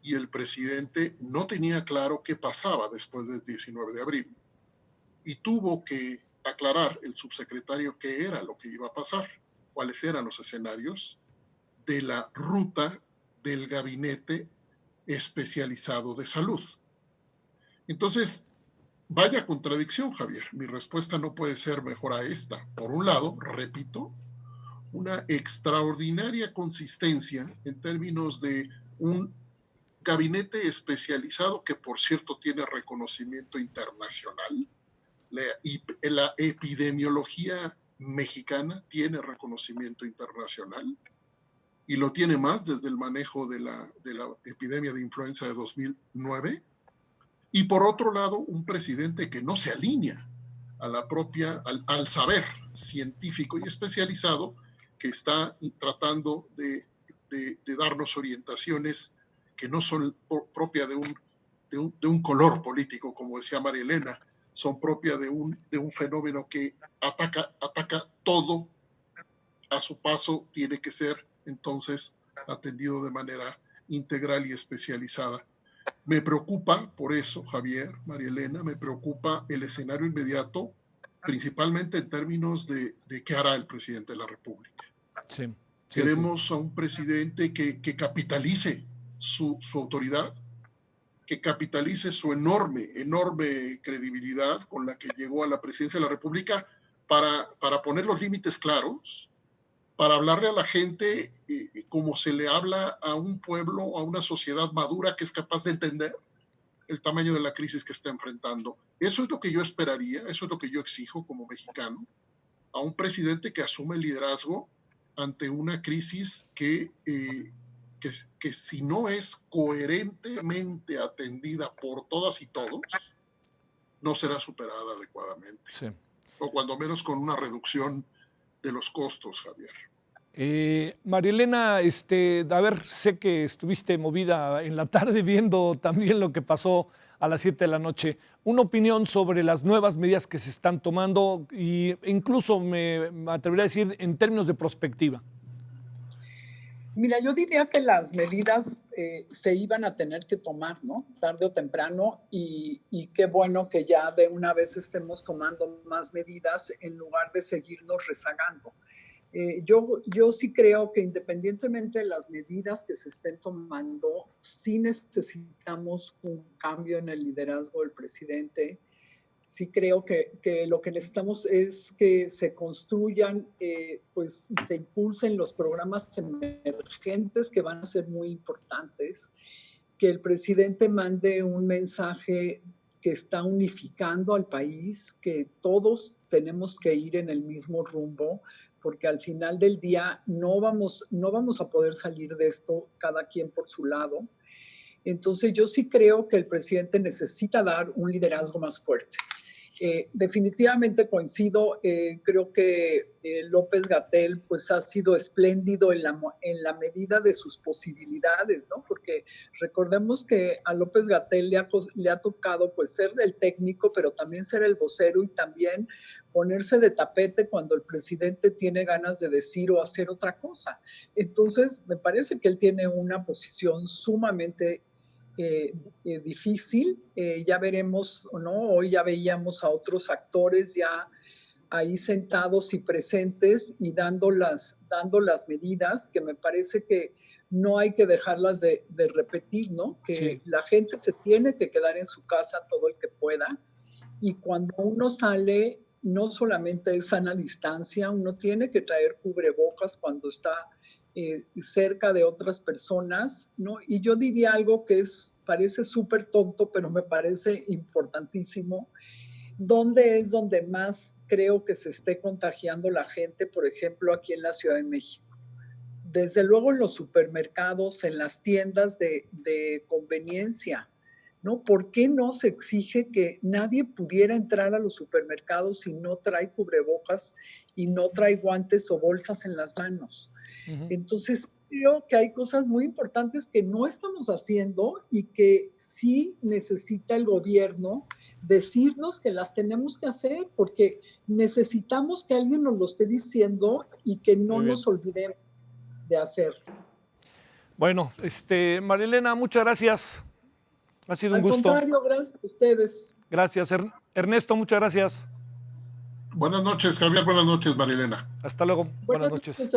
Speaker 11: y el presidente no tenía claro qué pasaba después del 19 de abril. Y tuvo que aclarar el subsecretario qué era lo que iba a pasar, cuáles eran los escenarios de la ruta del gabinete especializado de salud. Entonces, vaya contradicción, Javier. Mi respuesta no puede ser mejor a esta. Por un lado, repito, una extraordinaria consistencia en términos de un gabinete especializado que, por cierto, tiene reconocimiento internacional. La epidemiología mexicana tiene reconocimiento internacional, y lo tiene más desde el manejo de la epidemia de influenza de 2009. Y por otro lado, un presidente que no se alinea a al saber científico y especializado, que está tratando de darnos orientaciones que no son propias de un color político, como decía María Elena, son propias de un fenómeno que ataca todo a su paso, tiene que ser entonces atendido de manera integral y especializada. Me preocupa, por eso, Javier, María Elena, me preocupa el escenario inmediato, principalmente en términos de qué hará el presidente de la República.
Speaker 1: Sí.
Speaker 11: Queremos a un presidente que capitalice su autoridad, que capitalice su enorme credibilidad con la que llegó a la presidencia de la República para poner los límites claros, para hablarle a la gente como se le habla a un pueblo, a una sociedad madura que es capaz de entender el tamaño de la crisis que está enfrentando. Eso es lo que yo esperaría, eso es lo que yo exijo como mexicano, a un presidente que asume el liderazgo ante una crisis que si no es coherentemente atendida por todas y todos, no será superada adecuadamente.
Speaker 1: Sí.
Speaker 11: O cuando menos con una reducción de los costos, Javier.
Speaker 1: María Elena, a ver, sé que estuviste movida en la tarde viendo también lo que pasó a las 7 de la noche. Una opinión sobre las nuevas medidas que se están tomando e incluso me atrevería a decir en términos de prospectiva.
Speaker 10: Mira, yo diría que las medidas se iban a tener que tomar, ¿no? Tarde o temprano, y qué bueno que ya de una vez estemos tomando más medidas en lugar de seguirnos rezagando. Yo sí creo que independientemente de las medidas que se estén tomando, sí necesitamos un cambio en el liderazgo del presidente. Sí creo que lo que necesitamos es que se construyan, pues se impulsen los programas emergentes que van a ser muy importantes, que el presidente mande un mensaje que está unificando al país, que todos tenemos que ir en el mismo rumbo, porque al final del día no vamos a poder salir de esto cada quien por su lado. Entonces yo sí creo que el presidente necesita dar un liderazgo más fuerte. Definitivamente coincido, creo que López-Gatell pues ha sido espléndido en la medida de sus posibilidades, ¿no? Porque recordemos que a López-Gatell le ha tocado pues ser el técnico, pero también ser el vocero y también ponerse de tapete cuando el presidente tiene ganas de decir o hacer otra cosa. Entonces me parece que él tiene una posición sumamente difícil. Ya veremos, ¿no? Hoy ya veíamos a otros actores ya ahí sentados y presentes y dando las medidas, que me parece que no hay que dejarlas de repetir, ¿no? Que sí. La gente se tiene que quedar en su casa todo el que pueda, y cuando uno sale no solamente es sana distancia, uno tiene que traer cubrebocas cuando está cerca de otras personas, ¿no? Y yo diría algo que parece súper tonto, pero me parece importantísimo. ¿Dónde es donde más creo que se esté contagiando la gente? Por ejemplo, aquí en la Ciudad de México. Desde luego en los supermercados, en las tiendas de conveniencia, ¿no? ¿Por qué no se exige que nadie pudiera entrar a los supermercados si no trae cubrebocas y no trae guantes o bolsas en las manos? Uh-huh. Entonces, creo que hay cosas muy importantes que no estamos haciendo y que sí necesita el gobierno decirnos que las tenemos que hacer, porque necesitamos que alguien nos lo esté diciendo y que no nos olvidemos de hacerlo.
Speaker 1: Bueno, María Elena, muchas gracias. Ha sido un gusto.
Speaker 10: Al contrario, gracias a ustedes.
Speaker 1: Gracias, Ernesto, muchas gracias.
Speaker 11: Buenas noches, Javier, buenas noches, María Elena.
Speaker 1: Hasta luego, buenas noches.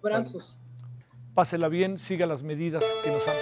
Speaker 10: Abrazos.
Speaker 1: Pásela bien, siga las medidas que nos han